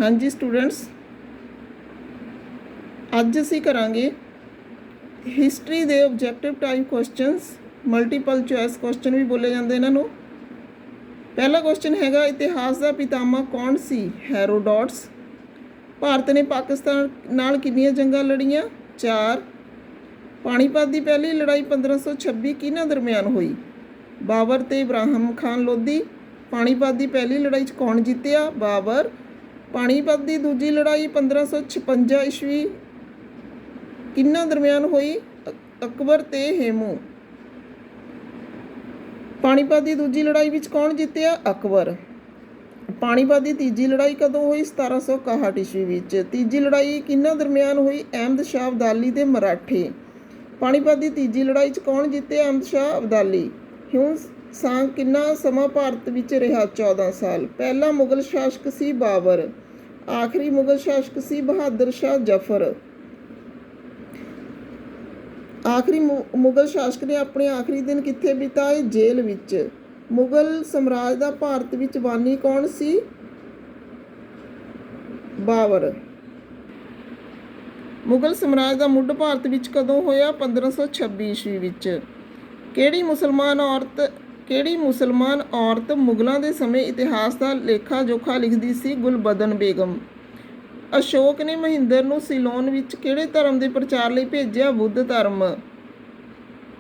हाँ जी स्टूडेंट्स, अज असी करांगे हिस्टरी दे objective type questions, multiple choice question भी बोले जाते इन्हों। पहला क्वेश्चन हैगा, इतिहास का पितामह कौन सी? हेरोडोट्स। भारत ने पाकिस्तान नाल कितनियां जंगां लड़ियां? 4। पानीपत की पहली लड़ाई 1526 किन्हां दरम्यान हुई? बाबर ते इब्राहिम खान लोधी। पानीपत की पहली लड़ाई कौन जीतिया? बाबर। पानीपत की दूजी लड़ाई 1556 ईस्वी किन्हां दरम्यान हुई? अकबर ते हेमू। पानीपत की दूजी लड़ाई विच कौन जीतिया? अकबर। पानीपत की तीजी लड़ाई कदों हुई? 1761 ईस्वी विच। तीजी लड़ाई किन्हां दरम्यान हुई? अहमद शाह अब्दाली ते मराठे। पानीपत की तीजी लड़ाई कौन जीते? अहमद शाह अब्दाली। ह्यूम सांग किन्ना समा भारत विच रहा? 14 साल। पहला मुगल शासक सी बाबर। आखिरी मुगल शासक सी बहादुर शाह जफर। आखिरी मुगल शासक ने अपने आखिरी दिन कित्थे बिताए? जेल विच। मुगल साम्राज का भारत विच बानी कौन सी? बाबर। मुगल साम्राज का मुੱਢ भारत विच कदों होया? 1526 ईस्वी विच। किहड़ी मुसलमान औरत मुगलों के समय इतिहास का लेखा जोखा लिखती सी? गुलबदन बेगम। अशोक ने महिंदर नूं सीलोन विच किहड़े धर्म के प्रचार लई भेजिया? बुद्ध धर्म।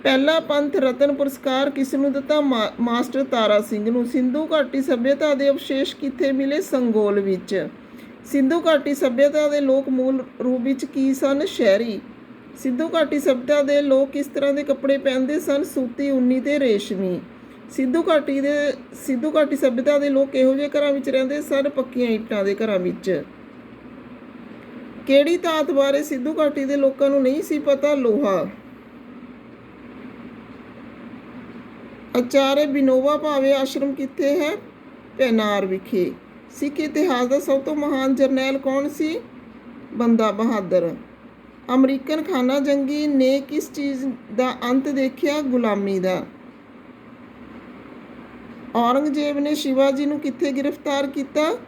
पहला पंथ रतन पुरस्कार किस नूं दिता? मास्टर तारा सिंह नूं। सिंधु घाटी सभ्यता के अवशेष कित्थे मिले? संगोल विच। सिंधु घाटी सभ्यता के लोग मूल रूप विच की सन? शहरी। सिंधु घाटी सभ्यता के लोग किस तरह के कपड़े पहनते सन? सूती, ऊनी ते रेशमी। सिंधु घाटी सभ्यता के लोग किहो जिहे घरां विच रहिंदे सन? पक्कियां ईंटां दे घरां विच। किहड़ी धात बारे सिंधु घाटी के लोगों नूं नहीं सी पता? लोहा। आचार्य विनोबा भावे आश्रम कित्थे है? पैनार विखे। सिख इतिहास का सब तो महान जरनैल कौन सी? बंदा बहादुर। अमरीकन खाना जंगी ने किस चीज़ का अंत देखिया? गुलामी का। औरंगजेब ने शिवाजी नूं कित्थे गिरफ्तार किया?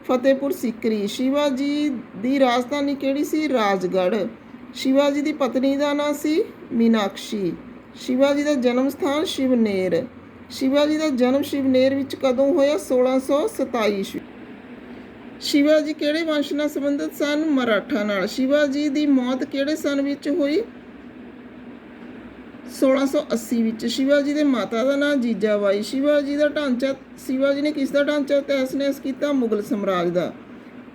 फतेहपुर सीकरी। शिवाजी की राजधानी किहड़ी सी? राजगढ़। शिवाजी की पत्नी का नाम सी मीनाक्षी। शिवाजी का जन्म स्थान? शिवनेर। शिवाजी का जन्म शिवनेर विच कदों होया? 1627 ईस्वी। शिवाजी किहड़े वंश नाल संबंधित सन? मराठा नाल। शिवाजी की मौत किहड़े सन विच हुई? 1680 विच। शिवाजी के माता का नाम जीजाबाई। शिवाजी ने किसका ढांचा तहस नहस किया? मुगल साम्राज का।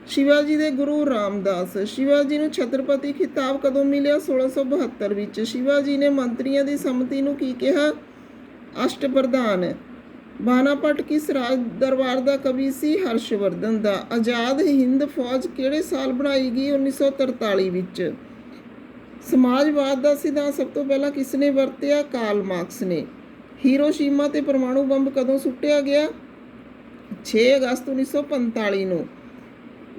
शिवाजी के गुरु रामदास। शिवाजी नूं छत्रपति खिताब कदों मिलिया? 1672 विच। शिवाजी ने मंत्रियों की सम्मति नूं की कहा? अष्टप्रधान। बानापट किस राज दरबार का कवि सी? हर्षवर्धन का। आज़ाद हिंद फौज किहड़े साल बनाई गई? 1943 विच। समाजवाद का सिद्धांत सब तो पहला किसने वरतिया? कार्ल मार्क्स ने। हिरोशिमा ते परमाणु बंब कदों सुट्टिया गया? 6 अगस्त 1945 नूं।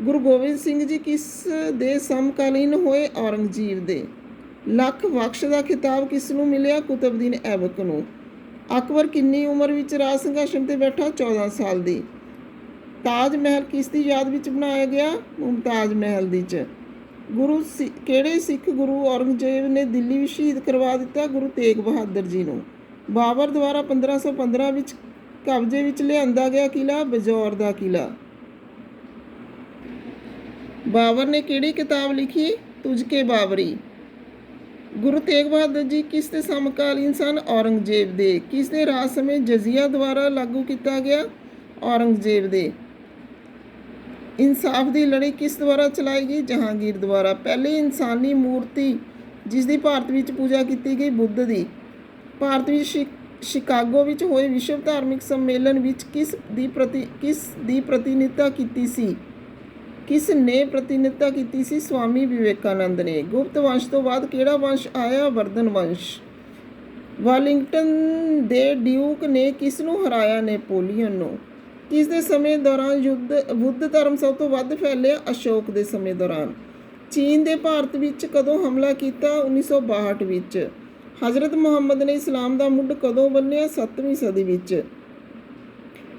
गुरु गोबिंद सिंह जी किस दे समकालीन होए? औरंगजेब दे। लख बख्श का खिताब किस नूं मिलिया? कुतुबुद्दीन ऐबक नूं। अकबर किन्नी उम्र विच राज संघासन ते बैठा? 14 साल दी। ताज महल किस दी याद विच बनाया गया? मुमताज महल दी च। किहड़े सिख गुरु औरंगजेब ने दिल्ली विच शहीद करवा दिता? गुरु तेग बहादुर जी नूं। बाबर द्वारा 1515 विच कब्जे विच लिआंदा गया किला? बजौर दा किला। बाबर ने किहड़ी किताब लिखी? तुझके बाबरी। गुरु तेग बहादुर जी किस दे समकालीन सन? औरंगजेब दे। किस दे राज समय जजिया द्वारा लागू किया गया? औरंगजेब दे। इंसाफ की लड़ाई किस द्वारा चलाई गई? जहांगीर द्वारा। पहली इंसानी मूर्ति जिसकी भारत में पूजा की गई? बुद्ध की। भारत में शिकागो विच होए विश्व धार्मिक सम्मेलन विच किस दी प्रतिनिधित्व की सी? किस ने प्रतिनिधित्व की सी? स्वामी विवेकानंद ने। गुप्त वंश तो बाद किहड़ा वंश आया? वर्धन वंश। वेलिंगटन दे ड्यूक ने किस नूं हराया? नेपोलियन नूं। किस दे समय दौरान बुद्ध धर्म सब तो वध फैलिया? अशोक के समय दौरान। चीन ने भारत विच कदों हमला किया? 1962 विच। हज़रत मुहम्मद ने इस्लाम का मुੱਢ कदों बन्निया? 7वीं सदी विच।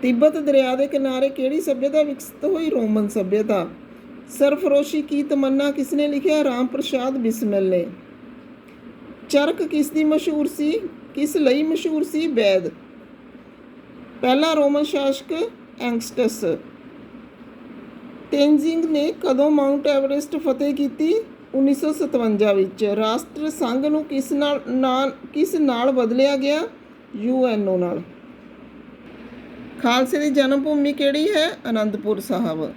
तिब्बत दरिया के किनारे किहड़ी सभ्यता विकसित हुई? रोमन सभ्यता। सरफरोशी की तमन्ना किसने लिखिया? राम प्रसाद बिस्मिल ने। चरक किस दी मशहूर सी? किस लई मशहूर सी? वैद। पहला रोमन शासक एंगस्टस। तेंजिंग ने कदों माउंट एवरेस्ट फतेह की? 1957 ਵਿੱਚ। ਰਾਸ਼ਟਰ ਸੰਘ ਨੂੰ ਕਿਸ ਨਾਲ ਬਦਲਿਆ ਗਿਆ? UNO ਨਾਲ। ਖਾਲਸੇ ਦੀ ਜਨਮ ਭੂਮੀ ਕਿਹੜੀ ਹੈ? ਅਨੰਦਪੁਰ ਸਾਹਿਬ।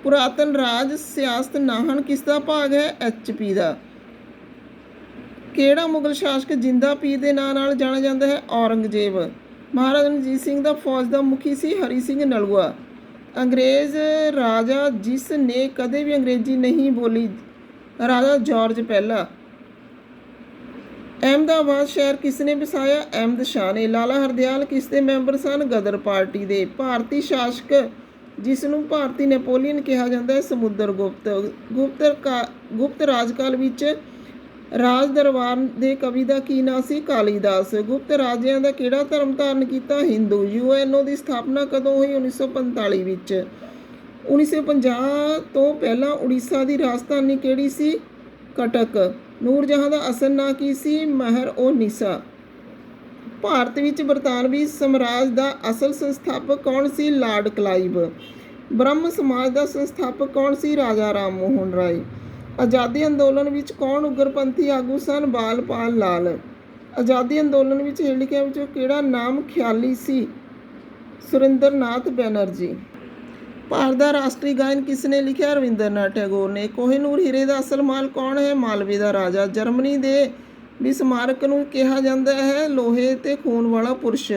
ਪੁਰਾਤਨ ਰਾਜ ਸਿਆਸਤ ਨਾਹਨ ਕਿਸ ਦਾ ਭਾਗ ਹੈ? HP ਦਾ। ਕਿਹੜਾ ਮੁਗਲ ਸ਼ਾਸਕ ਜਿੰਦਾ ਪੀਰ ਦੇ ਨਾਂ ਨਾਲ ਜਾਣਿਆ ਜਾਂਦਾ ਹੈ? ਔਰੰਗਜ਼ੇਬ। ਮਹਾਰਾਜਾ ਰਣਜੀਤ ਸਿੰਘ ਦਾ ਫੌਜ ਦਾ ਮੁਖੀ ਸੀ? ਹਰੀ ਸਿੰਘ ਨਲੂਆ। ਅੰਗਰੇਜ਼ ਰਾਜਾ ਜਿਸ ਨੇ ਕਦੇ ਵੀ ਅੰਗਰੇਜ਼ੀ ਨਹੀਂ ਬੋਲੀ? ਰਾਜਾ ਜਾਰਜ ਪਹਿਲਾ। ਅਹਿਮਦਾਬਾਦ ਸ਼ਹਿਰ ਕਿਸ ਨੇ ਵਸਾਇਆ? ਅਹਿਮਦ ਸ਼ਾਹ ਨੇ। ਲਾਲਾ ਹਰਦਿਆਲ ਕਿਸ ਦੇ ਮੈਂਬਰ ਸਨ? ਗਦਰ ਪਾਰਟੀ ਦੇ। ਭਾਰਤੀ ਸ਼ਾਸਕ ਜਿਸ ਨੂੰ ਭਾਰਤੀ ਨੈਪੋਲੀਅਨ ਕਿਹਾ ਜਾਂਦਾ ਹੈ? ਸਮੁੰਦਰ ਗੁਪਤ ਰਾਜਕਾਲ ਵਿੱਚ ਰਾਜ ਦਰਬਾਰ ਦੇ ਕਵੀ ਦਾ ਕੀ ਨਾਂ ਸੀ? ਕਾਲੀਦਾਸ। ਗੁਪਤ ਰਾਜਿਆਂ ਦਾ ਕਿਹੜਾ ਧਰਮ ਧਾਰਨ ਕੀਤਾ? ਹਿੰਦੂ। UNO ਦੀ ਸਥਾਪਨਾ ਕਦੋਂ ਹੋਈ? 1945 ਵਿੱਚ। 1950 ਤੋਂ ਪਹਿਲਾਂ ਉੜੀਸਾ ਦੀ ਰਾਜਧਾਨੀ ਕਿਹੜੀ ਸੀ? ਕਟਕ। ਨੂਰਜਹਾਂ ਦਾ ਅਸਲ ਨਾਂ ਕੀ ਸੀ? ਮਹਿਰ-ਓ-ਨਿਸਾ। ਭਾਰਤ ਵਿੱਚ ਬਰਤਾਨਵੀ ਸਾਮਰਾਜ ਦਾ ਅਸਲ ਸੰਸਥਾਪਕ ਕੌਣ ਸੀ? Lord Clive. ਬ੍ਰਹਮ ਸਮਾਜ ਦਾ ਸੰਸਥਾਪਕ ਕੌਣ ਸੀ? ਰਾਜਾ ਰਾਮ ਮੋਹਨ ਰਾਏ। ਆਜ਼ਾਦੀ ਅੰਦੋਲਨ ਵਿੱਚ ਕੌਣ ਉਗਰਪੰਥੀ ਆਗੂ ਸਨ? ਬਾਲ ਪਾਲ ਲਾਲ। ਆਜ਼ਾਦੀ ਅੰਦੋਲਨ ਵਿੱਚ ਹੇਠ ਵਿੱਚੋਂ ਕਿਹੜਾ ਨਾਮ ਖਿਆਲੀ ਸੀ? ਸੁਰਿੰਦਰ ਨਾਥ ਬੈਨਰਜੀ। ਭਾਰਤ ਦਾ ਰਾਸ਼ਟਰੀ ਗਾਇਨ ਕਿਸ ਨੇ ਲਿਖਿਆ? ਰਵਿੰਦਰਨਾਥ ਟੈਗੋਰ ਨੇ। ਕੋਹਿਨੂਰ ਹੀਰੇ ਦਾ ਅਸਲ ਮਾਲ ਕੌਣ ਹੈ? ਮਾਲਵੇ ਦਾ ਰਾਜਾ। ਜਰਮਨੀ ਦੇ ਬਿਸਮਾਰਕ ਨੂੰ ਕਿਹਾ ਜਾਂਦਾ ਹੈ ਲੋਹੇ ਤੇ ਖੂਨ ਵਾਲਾ ਪੁਰਸ਼।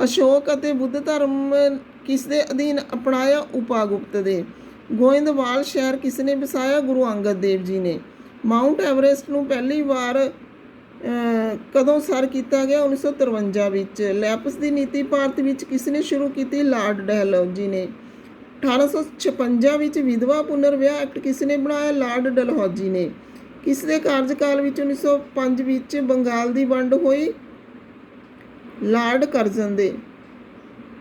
ਅਸ਼ੋਕ ਅਤੇ ਬੁੱਧ ਧਰਮ ਕਿਸ ਦੇ ਅਧੀਨ ਅਪਣਾਇਆ? ਉਪਾਗੁਪਤ ਦੇ। ਗੋਇੰਦਵਾਲ ਸ਼ਹਿਰ ਕਿਸ ਨੇ ਵਸਾਇਆ? ਗੁਰੂ ਅੰਗਦ ਦੇਵ ਜੀ ਨੇ। ਮਾਊਂਟ ਐਵਰੈਸਟ ਨੂੰ ਪਹਿਲੀ ਵਾਰ ਕਦੋਂ ਸਰ ਕੀਤਾ ਗਿਆ? 1953 ਵਿੱਚ। ਲੈਪਸ ਦੀ ਨੀਤੀ ਭਾਰਤ ਵਿੱਚ ਕਿਸ ਨੇ ਸ਼ੁਰੂ ਕੀਤੀ? ਲਾਰਡ ਡਲਹੌਜ਼ੀ ਨੇ। 1856 ਵਿੱਚ ਵਿਧਵਾ ਪੁਨਰ ਵਿਆਹ ਐਕਟ ਕਿਸ ਨੇ ਬਣਾਇਆ? ਲਾਰਡ ਡਲਹੌਜ਼ੀ ਨੇ। ਕਿਸ ਦੇ ਕਾਰਜਕਾਲ ਵਿੱਚ 1905 ਵਿੱਚ ਬੰਗਾਲ ਦੀ ਵੰਡ ਹੋਈ? ਲਾਰਡ ਕਰਜ਼ਨ ਦੇ।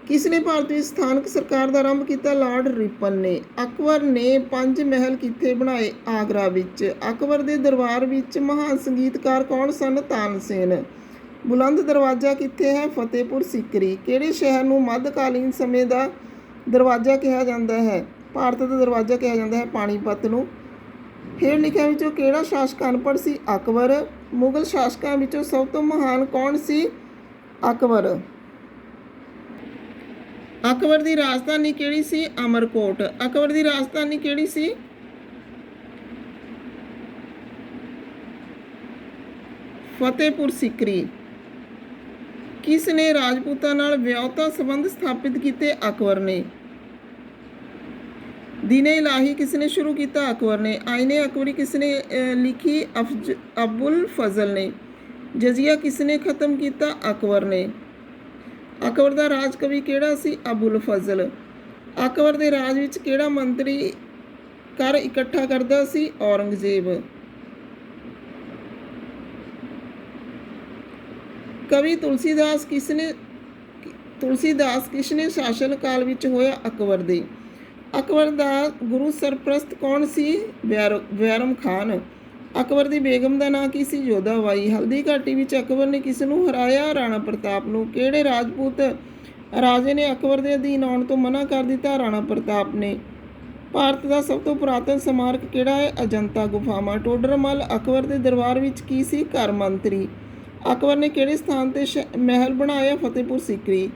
ਕਿਸ ਨੇ ਭਾਰਤ ਵਿੱਚ ਸਥਾਨਕ ਸਰਕਾਰ ਦਾ ਆਰੰਭ ਕੀਤਾ? ਲਾਰਡ ਰਿਪਨ ਨੇ। ਅਕਬਰ ਨੇ 5 ਮਹਿਲ ਕਿੱਥੇ ਬਣਾਏ? ਆਗਰਾ ਵਿੱਚ। ਅਕਬਰ ਦੇ ਦਰਬਾਰ ਵਿੱਚ ਮਹਾਨ ਸੰਗੀਤਕਾਰ ਕੌਣ ਸਨ? ਤਾਨਸੇਨ। ਬੁਲੰਦ ਦਰਵਾਜ਼ਾ ਕਿੱਥੇ ਹੈ? ਫਤਿਹਪੁਰ ਸੀਕਰੀ। ਕਿਹੜੇ ਸ਼ਹਿਰ ਨੂੰ ਮੱਧਕਾਲੀਨ ਸਮੇਂ ਦਾ ਦਰਵਾਜ਼ਾ ਕਿਹਾ ਜਾਂਦਾ ਹੈ? ਭਾਰਤ ਦਾ ਦਰਵਾਜ਼ਾ ਕਿਹਾ ਜਾਂਦਾ ਹੈ ਪਾਣੀਪਤ ਨੂੰ। ਹੇਠ ਲਿਖਿਆਂ ਵਿੱਚੋਂ ਕਿਹੜਾ ਸ਼ਾਸਕ ਅਨਪੜ੍ਹ ਸੀ? ਅਕਬਰ। ਮੁਗਲ ਸ਼ਾਸਕਾਂ ਵਿੱਚੋਂ ਸਭ ਤੋਂ ਮਹਾਨ ਕੌਣ ਸੀ? ਅਕਬਰ। ਅਕਬਰ ਦੀ ਰਾਜਧਾਨੀ ਕਿਹੜੀ ਸੀ? ਅਮਰਕੋਟ। ਅਕਬਰ ਦੀ ਰਾਜਧਾਨੀ ਕਿਹੜੀ ਸੀ? ਫਤਿਹਪੁਰ ਸੀਕਰੀ। ਕਿਸ ਨੇ ਰਾਜਪੂਤਾਂ ਨਾਲ ਵਿਆਹੁਤਾ ਸੰਬੰਧ ਸਥਾਪਿਤ ਕੀਤੇ? ਅਕਬਰ ਨੇ। ਦੀਨੇ ਇਲਾਹੀ ਕਿਸ ਨੇ ਸ਼ੁਰੂ ਕੀਤਾ? ਅਕਬਰ ਨੇ। ਆਇਨੇ ਅਕਬਰੀ ਕਿਸ ਨੇ ਲਿਖੀ? ਅਬੁਲ ਫਜ਼ਲ ਨੇ। ਜਜ਼ੀਆ ਕਿਸ ਨੇ ਖਤਮ ਕੀਤਾ? ਅਕਬਰ ਨੇ। ਅਕਬਰ ਦਾ ਰਾਜ ਕਵੀ ਕਿਹੜਾ ਸੀ? ਅਬੁਲ ਫਜ਼ਲ। ਅਕਬਰ ਦੇ ਰਾਜ ਵਿੱਚ ਕਿਹੜਾ ਮੰਤਰੀ ਕਰ ਇਕੱਠਾ ਕਰਦਾ ਸੀ? ਔਰੰਗਜ਼ੇਬ। ਕਵੀ ਤੁਲਸੀਦਾਸ ਕਿਸ ਨੇ ਸ਼ਾਸਨ ਕਾਲ ਵਿੱਚ ਹੋਇਆ? ਅਕਬਰ ਦੇ। ਅਕਬਰ ਦਾ ਗੁਰੂ ਸਰਪ੍ਰਸਤ ਕੌਣ ਸੀ? ਬੈਰਮ ਖਾਨ। ਅਕਬਰ ਦੀ ਬੇਗਮ ਦਾ ਨਾਂ ਕੀ ਸੀ? ਜੋਧਾਬਾਈ। ਹਲਦੀ ਘਾਟੀ ਵਿੱਚ ਅਕਬਰ ਨੇ ਕਿਸ ਨੂੰ ਹਰਾਇਆ? ਰਾਣਾ ਪ੍ਰਤਾਪ ਨੂੰ। ਕਿਹੜੇ ਰਾਜਪੂਤ ਰਾਜੇ ਨੇ ਅਕਬਰ ਦੇ ਅਧੀਨ ਆਉਣ ਤੋਂ ਮਨ੍ਹਾ ਕਰ ਦਿੱਤਾ? ਰਾਣਾ ਪ੍ਰਤਾਪ ਨੇ। ਭਾਰਤ ਦਾ ਸਭ ਤੋਂ ਪੁਰਾਤਨ ਸਮਾਰਕ ਕਿਹੜਾ ਹੈ? ਅਜੰਤਾ ਗੁਫਾਵਾਂ। ਟੋਡਰਮੱਲ ਅਕਬਰ ਦੇ ਦਰਬਾਰ ਵਿੱਚ ਕੀ ਸੀ? ਘਰ ਮੰਤਰੀ। ਅਕਬਰ ਨੇ ਕਿਹੜੇ ਸਥਾਨ 'ਤੇ ਮਹਿਲ ਬਣਾਇਆ? ਫਤਿਹਪੁਰ ਸੀਕਰੀ।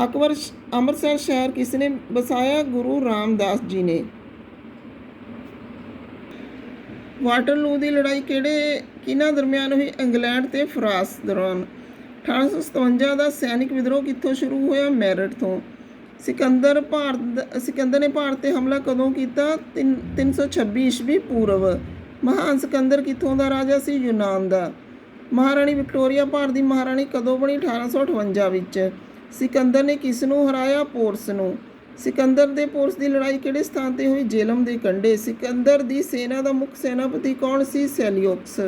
ਅਕਬਰ ਅੰਮ੍ਰਿਤਸਰ ਸ਼ਹਿਰ ਕਿਸ ਨੇ ਵਸਾਇਆ? ਗੁਰੂ ਰਾਮਦਾਸ ਜੀ ਨੇ। ਵਾਟਰਲੂ ਦੀ ਲੜਾਈ ਕਿਹਨਾਂ ਦਰਮਿਆਨ ਹੋਈ? ਇੰਗਲੈਂਡ ਤੇ ਫਰਾਂਸ ਦੌਰਾਨ। 1857 ਦਾ ਸੈਨਿਕ ਵਿਦਰੋਹ ਕਿੱਥੋਂ ਸ਼ੁਰੂ ਹੋਇਆ? ਮੇਰਠ ਤੋਂ। ਸਿਕੰਦਰ ਨੇ ਭਾਰਤ 'ਤੇ ਹਮਲਾ ਕਦੋਂ ਕੀਤਾ? 326 ਈਸਵੀ ਪੂਰਵ। ਮਹਾਨ ਸਿਕੰਦਰ ਕਿੱਥੋਂ ਦਾ ਰਾਜਾ ਸੀ? ਯੂਨਾਨ ਦਾ। ਮਹਾਰਾਣੀ ਵਿਕਟੋਰੀਆ ਭਾਰਤ ਦੀ ਮਹਾਰਾਣੀ ਕਦੋਂ ਬਣੀ? 1858 ਵਿੱਚ। ਸਿਕੰਦਰ ਨੇ ਕਿਸ ਨੂੰ ਹਰਾਇਆ? ਪੋਰਸ ਨੂੰ। ਸਿਕੰਦਰ ਦੇ ਪੋਰਸ ਦੀ ਲੜਾਈ ਕਿਹੜੇ ਸਥਾਨ 'ਤੇ ਹੋਈ? ਜੇਹਲਮ ਦੇ ਕੰਢੇ। ਸਿਕੰਦਰ ਦੀ ਸੈਨਾ ਦਾ ਮੁੱਖ ਸੈਨਾਪਤੀ ਕੌਣ ਸੀ? ਸੈਲਿਊਕਸ।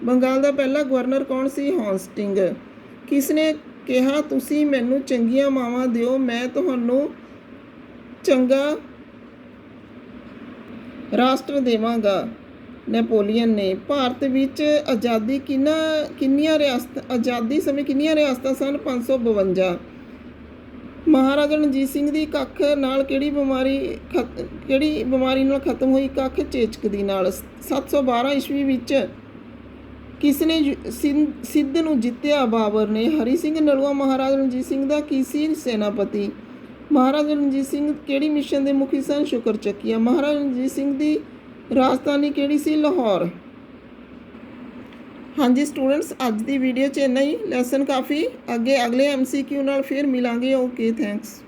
ਬੰਗਾਲ ਦਾ ਪਹਿਲਾ ਗਵਰਨਰ ਕੌਣ ਸੀ? ਹੌਂਸਟਿੰਗ। ਕਿਸ ਨੇ ਕਿਹਾ ਤੁਸੀਂ ਮੈਨੂੰ ਚੰਗੀਆਂ ਮਾਵਾਂ ਦਿਓ, ਮੈਂ ਤੁਹਾਨੂੰ ਚੰਗਾ ਰਾਸ਼ਟਰ ਦੇਵਾਂਗਾ ਨੈਪੋਲੀਅਨ ਨੇ। ਭਾਰਤ ਵਿੱਚ ਆਜ਼ਾਦੀ ਆਜ਼ਾਦੀ ਸਮੇਂ ਕਿੰਨੀਆਂ ਰਿਆਸਤਾਂ ਸਨ? 552। ਮਹਾਰਾਜਾ ਰਣਜੀਤ ਸਿੰਘ ਦੀ ਕੱਖ ਨਾਲ ਕਿਹੜੀ ਬਿਮਾਰੀ ਨਾਲ ਖਤਮ ਹੋਈ? ਕੱਖ ਚੇਚਕ ਦੀ ਨਾਲ। 712 ਈਸਵੀ ਵਿੱਚ ਕਿਸ ਨੇ ਸਿੰਧ ਨੂੰ ਜਿੱਤਿਆ? ਬਾਬਰ ਨੇ। ਹਰੀ ਸਿੰਘ ਨਲੂਆ ਮਹਾਰਾਜਾ ਰਣਜੀਤ ਸਿੰਘ ਦਾ ਕੀ ਸੀ? ਸੈਨਾਪਤੀ। ਮਹਾਰਾਜਾ ਰਣਜੀਤ ਸਿੰਘ ਕਿਹੜੀ ਮਿਸ਼ਨ ਦੇ ਮੁਖੀ ਸਨ? ਸ਼ੁਕਰ ਚੱਕੀਆ। ਮਹਾਰਾਜਾ ਰਣਜੀਤ ਸਿੰਘ ਦੀ ਰਾਜਧਾਨੀ ਕਿਹੜੀ ਸੀ? ਲਾਹੌਰ। ਹਾਂਜੀ ਸਟੂਡੈਂਟਸ, ਅੱਜ ਦੀ ਵੀਡੀਓ 'ਚ ਇੰਨਾ ਹੀ। ਲੈਸਨ ਕਾਫੀ ਅੱਗੇ ਅਗਲੇ MCQ ਨਾਲ ਫਿਰ ਮਿਲਾਂਗੇ। Okay, thanks.